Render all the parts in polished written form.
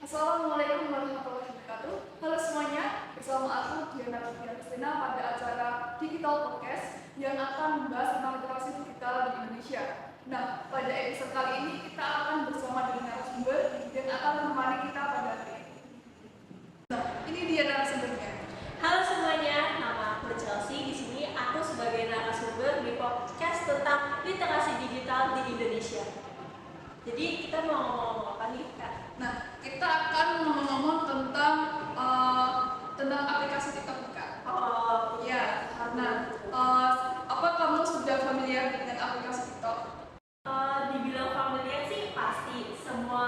Assalamualaikum warahmatullahi wabarakatuh. Halo semuanya, bersama aku Diana Kristina pada acara Digital Podcast yang akan membahas tentang literasi digital di Indonesia. Nah, pada episode kali ini kita akan bersama dengan narasumber yang akan menemani kita pada hari ini. Nah, ini dia narasumbernya. Halo semuanya, nama aku Chelsea. Di sini aku sebagai narasumber di podcast tentang literasi digital di Indonesia. Jadi kita mau ngomong apa nih, Kak? Nah, kita akan ngomong tentang aplikasi TikTok, Kak. Oh, ya. Nah, apa kamu sudah familiar dengan aplikasi TikTok? Dibilang familiar sih pasti. Semua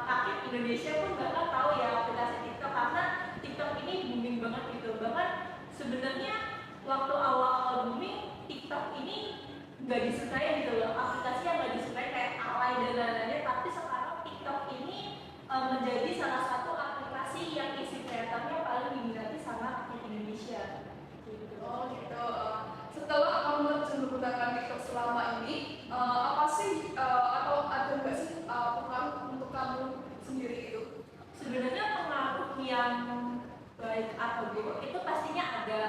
rakyat Indonesia pun bakal tahu ya aplikasi TikTok karena TikTok ini booming banget gitu. Bahkan sebenarnya waktu awal-awal booming TikTok ini nggak disukai gitu loh, aplikasi yang nggak disukai kayak alay dan lain-lainnya. Tapi sekarang TikTok ini menjadi salah satu aplikasi yang isi kreatornya paling diminati sama rakyat Indonesia. Gitu. Oh gitu. Setelah kamu terjun menggunakan TikTok selama ini, apa sih atau ada nggak sih pengaruh untuk kamu sendiri itu? Sebenarnya pengaruh yang baik atau buruk itu pastinya ada.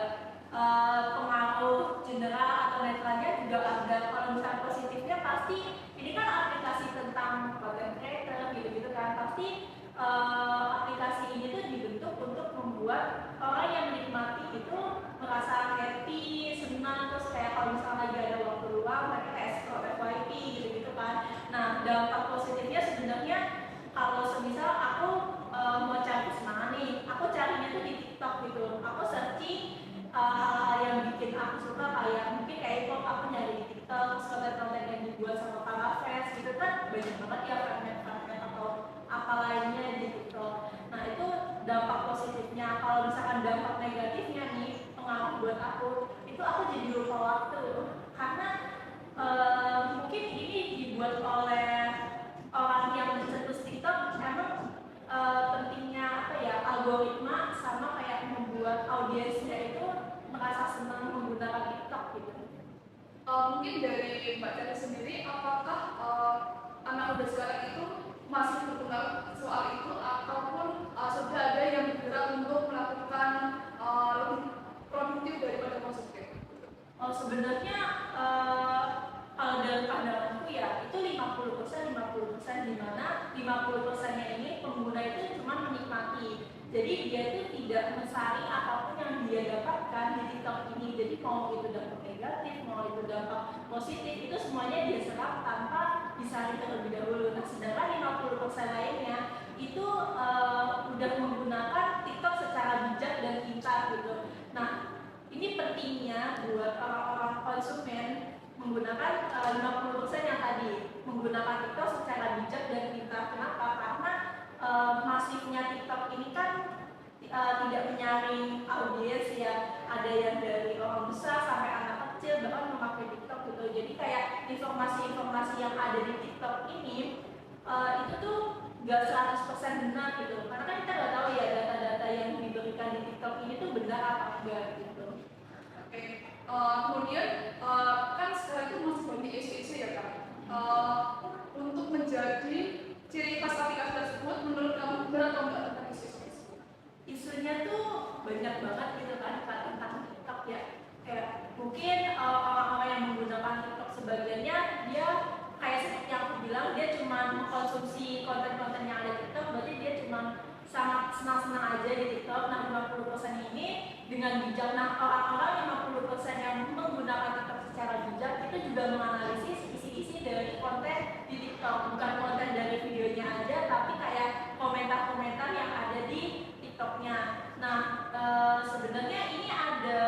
Pengaruh general atau netralnya juga ada. Kalau misalnya positifnya pasti ini kan aplikasi tentang content creator gitu-gitu kan, pasti aplikasi ini tuh dibentuk untuk membuat orang yang menikmati itu merasa happy, senang, terus kayak kalau misalnya lagi ada waktu luang mereka kayak scroll FYP gitu-gitu kan. Nah, dampak positifnya sebenarnya kalau semisal aku mau cari kesenangan nih, aku carinya tuh di TikTok gitu. Aku searching hal-hal yang bikin aku suka, kayak mungkin kayak pop aku nyari di TikTok, konten-konten yang dibuat sama para fans gitu kan banyak banget ya fragment-fragment atau apa lainnya di TikTok. Nah itu dampak positifnya. Kalau misalkan dampak negatifnya nih, pengaruh buat aku jadi lupa waktu karena mungkin ini dibuat oleh orang yang mencetus TikTok emang pentingnya apa ya, algoritma sama kayak membuat audiensnya itu merasa senang menggunakan TikTok gitu. Mungkin dari Mbak Tati sendiri, apakah anak muda sekarang itu masih berpengaruh soal itu ataupun sudah ada yang bergerak untuk melakukan lebih produktif daripada konsumtif? Oh sebenarnya kalau dalam pandanganku ya itu 50% di mana 50%-nya ini pengguna itu cuma menikmati. Jadi dia itu tidak mencari apapun yang dia dapatkan di TikTok ini. Jadi mau itu dampak negatif, mau itu dampak positif, itu semuanya dia serap tanpa disaring terlebih dahulu. Nah sedangkan 50% lainnya itu udah menggunakan TikTok secara bijak dan pintar gitu. Nah ini pentingnya buat orang-orang konsumen menggunakan 50% yang tadi, menggunakan TikTok secara bijak dan pintar. Kenapa? Karena masifnya TikTok ini kan tidak menyaring audiens ya, ada yang dari orang besar sampai anak kecil bahkan memakai TikTok gitu. Jadi kayak informasi-informasi yang ada di TikTok ini itu tuh gak 100% benar gitu, karena kan kita nggak tahu ya data-data yang diberikan di TikTok ini tuh benar apa enggak gitu. Oke. Kemudian kan sekarang itu masih banyak isu-isu ya Kak. Untuk menjadi ciri khas aplikasi tersebut, menurut kamu benar atau enggak tentang isu-isu? Isunya tuh banyak banget gitu kan tentang TikTok ya. Kayak mungkin orang-orang yang menggunakan TikTok sebagiannya dia kayak seperti yang aku bilang, dia cuma mengkonsumsi konten-konten yang ada di TikTok, berarti dia cuma sangat senang-senang aja di TikTok. Nah 50% ini dengan bijak. Nah orang-orang 50% yang menggunakan TikTok secara bijak itu juga menganalisis isi-isi dari konten di TikTok, bukan konten dari videonya aja tapi kayak komentar-komentar yang ada di TikToknya. Nah sebenarnya ini ada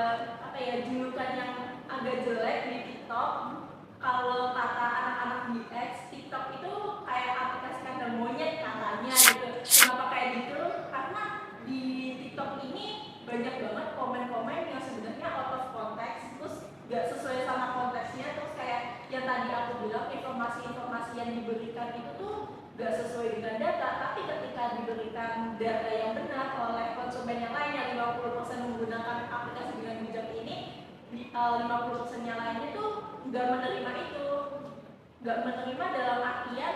apa ya, julukan yang agak jelek di TikTok. Kalau kata anak-anak UX, TikTok itu kayak aplikasi kandang monyet katanya gitu. Kenapa kayak gitu? Karena di TikTok ini banyak banget komen-komen yang sebenarnya out of context, terus gak sesuai sama konteksnya, terus kayak yang tadi aku bilang informasi-informasi yang diberikan itu tuh gak sesuai dengan data, tapi ketika diberikan data yang benar oleh konsumen yang lain yang 50% menggunakan aplikasi dengan bijak ini, 50% yang lainnya tuh gak menerima itu, gak menerima dalam artian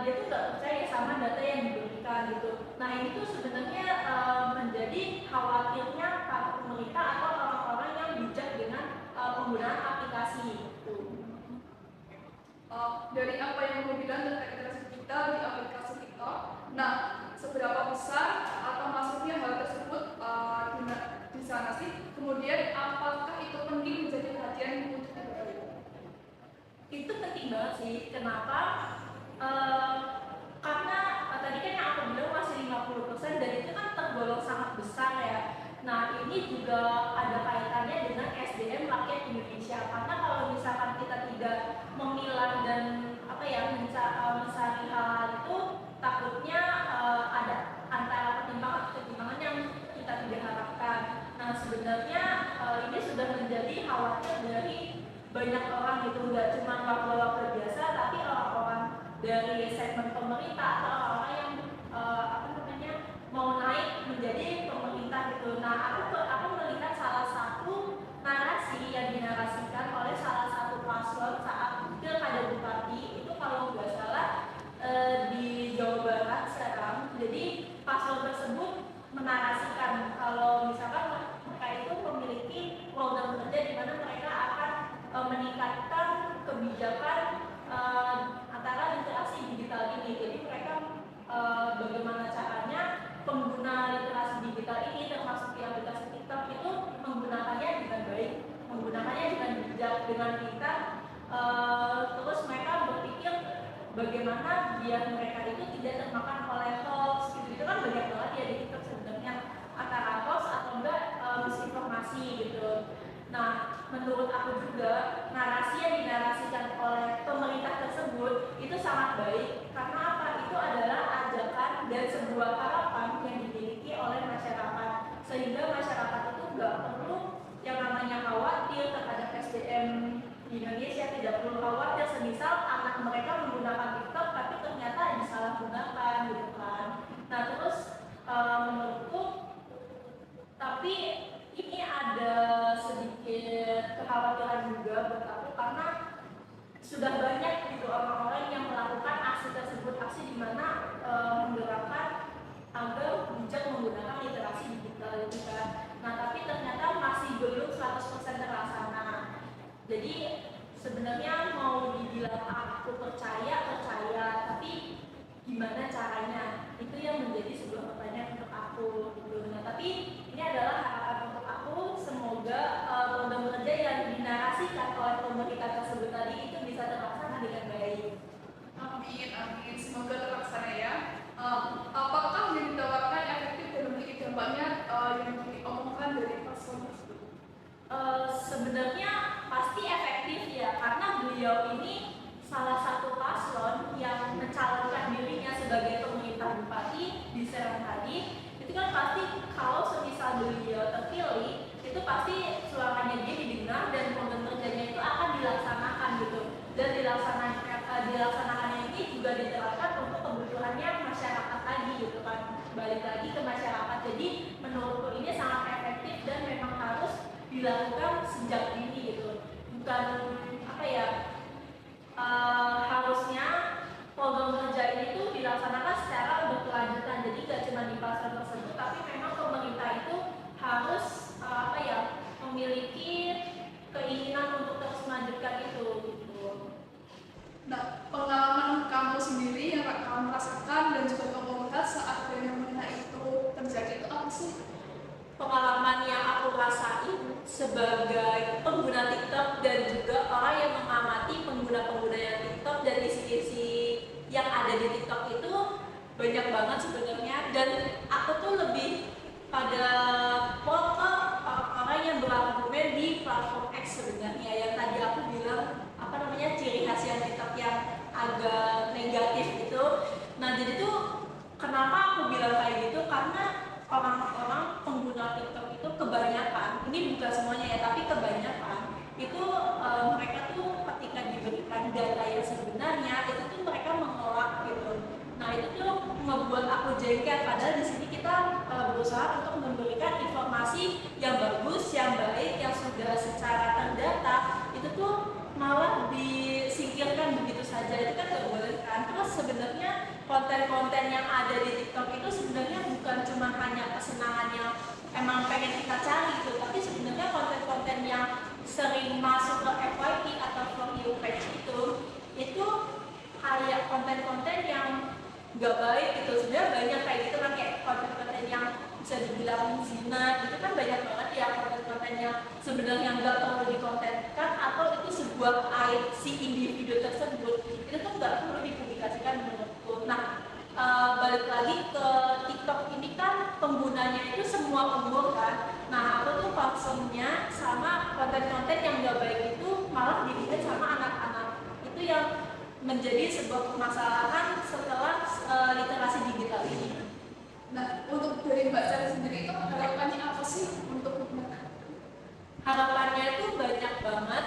dia tuh gak percaya sama data yang diberikan diberikan gitu. Nah ini tuh sebenarnya menjadi khawatirnya para pemerintah atau orang-orang yang bijak dengan penggunaan aplikasi gitu. Dari apa yang kamu bilang tentang interaksi digital di aplikasi TikTok, nah seberapa besar atau maksudnya hal tersebut di sana sih? Kemudian apakah itu penting menjadi perhatian untuk diketahui? Itu penting banget sih. Kenapa? Karena tadi kan yang aku bilang masih 50% dan itu kan tergolong sangat besar ya. Nah ini juga ada kaitannya dengan SDM rakyat Indonesia. Karena kalau misalkan kita tidak memilah dan mencari hal itu, takutnya ada antara ketimpangan yang kita tidak harapkan. Nah sebenarnya ini sudah menjadi khawatir dari banyak orang gitu, nggak cuma warga-warga biasa, tapi orang-orang dari segmen pemerintah atau orang-orang yang mau naik menjadi pemerintah gitu. Nah aku melihat salah satu narasi yang dinarasikan oleh salah satu paslon saat pilkada bupati itu kalau nggak salah di Jawa Barat sekarang. Jadi paslon tersebut menarasikan kalau misalkan mereka itu memiliki program kerja di mana mereka akan meningkatkan kebijakan antara literasi digital ini. Jadi mereka bagaimana caranya pengguna literasi digital ini termasuk di aplikasi TikTok itu menggunakannya dengan baik, menggunakannya dengan bijak, dengan pintar. Terus mereka berpikir bagaimana biar mereka itu tidak termakan oleh hoax gitu. Itu kan banyak banget ya di TikTok sebenarnya antara hoax atau enggak misinformasi gitu. Nah, menurut aku juga narasi yang dinarasikan oleh pemerintah tersebut itu sangat baik karena apa? Itu adalah ajakan dan sebuah harapan yang dimiliki oleh masyarakat sehingga masyarakat itu nggak perlu yang namanya khawatir terhadap SDM di Indonesia, tidak perlu khawatir semisal anak mereka menggunakan TikTok tapi ternyata disalahgunakan gitu kan. Nah terus menurutku tapi ini ada sedikit kekhawatiran juga buat aku karena sudah banyak gitu orang-orang yang melakukan aksi tersebut, aksi di mana menggerakkan agar bijak menggunakan literasi digital itu kan. Nah tapi ternyata masih belum 100% terlaksana. Jadi sebenarnya mau dibilang aku percaya, tapi gimana caranya? Itu yang menjadi sebuah pertanyaan untuk aku gitu. Nah tapi ini adalah harapan untuk aku, semoga program kerja yang dinarasikan oleh pemerintah tersebut tadi itu bisa terlaksana dengan baik. Amin, amin. Semoga terlaksana ya. Apakah yang ditawarkan efektif dan memiliki dampaknya yang diomongkan dari paslon tersebut? Sebenarnya pasti efektif ya, karena beliau ini salah satu paslon yang mencalonkan dirinya sebagai pemerintah bupati di Serang tadi. Itu kan pasti kalau semisal beliau terpilih itu pasti suaranya dia didengar dan program kerjanya itu akan dilaksanakan gitu, dan dilaksanakannya ini juga diterapkan untuk kebutuhannya masyarakat tadi gitu kan, balik lagi ke masyarakat. Jadi menurutku ini sangat efektif dan memang harus dilakukan sejak dini gitu, bukan harusnya program kerja ini tuh dilaksanakan secara berkelanjutan. Jadi gak cuma di paslon tersebut, tapi memang pemerintah itu harus memiliki keinginan untuk terus melanjutkan itu gitu. Nah, pengalaman kamu sendiri yang kamu rasakan dan juga kamu lihat saat fenomena itu terjadi itu apa sih? Pengalaman yang aku rasain sebagai pengguna TikTok dan juga orang yang mengamati pengguna-pengguna yang TikTok dan isi-isi yang ada di TikTok itu banyak banget sebenarnya, dan aku tuh lebih pada foto orang yang berargumen di platform X sebenarnya, yang tadi aku bilang ciri khas yang TikTok yang agak negatif itu. Nah jadi tuh kenapa aku bilang kayak gitu, karena orang-orang pengguna TikTok itu kebanyakan, ini bukan semuanya ya, tapi kebanyakan itu mereka tuh ketika diberikan data yang sebenarnya itu tuh mereka menolak gitu. Nah itu tuh membuat aku jengkel, padahal di sini kita berusaha untuk memberikan informasi yang bagus, yang baik, yang sudah secara terdata. Itu tuh malah disingkirkan begitu saja, itu kan gak boleh kan. Terus sebenarnya konten-konten yang ada di TikTok itu sebenarnya bukan cuma hanya kesenangan yang emang pengen kita cari gitu, tapi sebenarnya konten-konten yang sering masuk ke FYP atau For You page itu kayak konten-konten yang nggak baik gitu. Sebenarnya banyak kayak gitu kan, kayak konten-konten yang bisa dibilang zina gitu kan, banyak banget ya konten-konten yang sebenarnya nggak perlu dikontenkan atau itu sebuah aib si individu tersebut, itu tuh nggak perlu dipublikasikan menurutku. Nah, balik lagi ke TikTok ini kan penggunanya itu semua umur kan. Nah, aku tuh concernnya sama konten-konten yang nggak baik itu malah dilihat sama anak-anak. Itu yang menjadi sebuah permasalahan setelah literasi digital ini. Nah, untuk dari Mbak Sari sendiri itu harapannya apa sih untuk Harapannya itu banyak banget.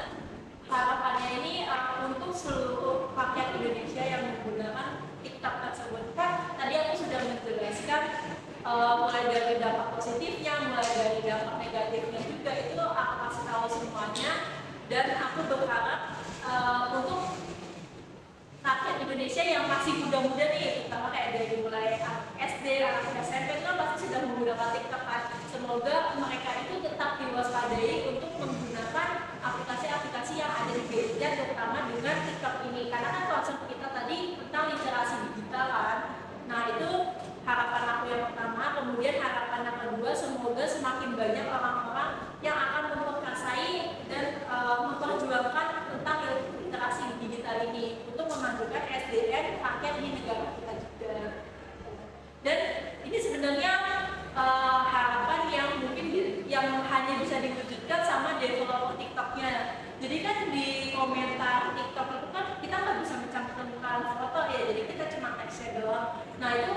Harapannya ini untuk seluruh rakyat Indonesia yang menggunakan TikTok tersebut. Kan tadi aku sudah menjelaskan mulai dari dampak positifnya, mulai dari dampak negatifnya juga, itu aku kasih tahu semuanya. Dan aku berharap untuk rakyat Indonesia yang masih muda-muda nih, terutama kayak dari mulai SD, anak SMP itu kan pasti sudah menggunakan TikTok kan. Semoga mereka itu tetap diwaspadai untuk menggunakan aplikasi-aplikasi yang ada di gadget, terutama dengan TikTok ini. Karena kan konsep kita tadi tentang literasi digital kan. Nah, itu harapan aku yang pertama. Kemudian harapan yang kedua, semoga semakin banyak orang-orang yang akan memperkasai dan memperjuangkan tentang literasi digital ini untuk memajukan SDM rakyat di negara kita juga. Dan ini sebenarnya harapan yang mungkin yang hanya bisa diwujudkan sama developer TikToknya. Jadi kan di komentar TikTok itu kan kita nggak bisa mencantumkan foto ya, jadi kita cuma teksnya doang. Nah, itu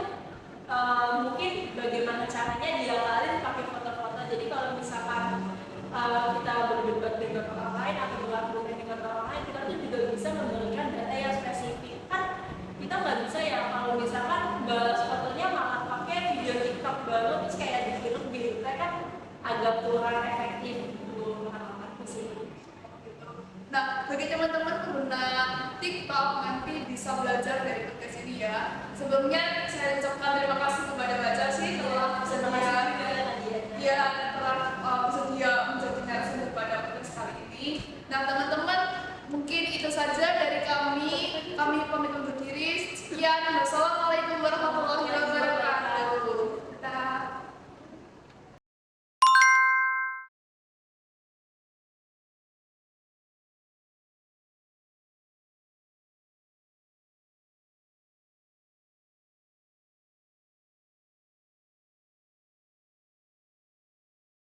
mungkin bagaimana caranya diawalin pakai foto-foto. Jadi kalau misalkan kita berdebat dengan orang lain atau berargumen dengan orang lain, kita tuh juga bisa memberikan data yang spesifik. Kan kita nggak bisa ya kalau misalkan balas fotonya malah pakai video TikTok baru terus kayak dikirim gitu, kan agak kurang efektif gitu harapanku sih. Nah, bagi teman-teman pengguna TikTok nanti bisa belajar dari podcast ini ya. Sebelumnya saya ucapkan terima kasih kepada Mbak Chelsea telah bersedia bersedia menjadi narasumber pada podcast kali ini. Nah, teman-teman, mungkin itu saja dari kami. Kami pamit undur diri. Sekian. Wassalamualaikum warahmatullahi wabarakatuh.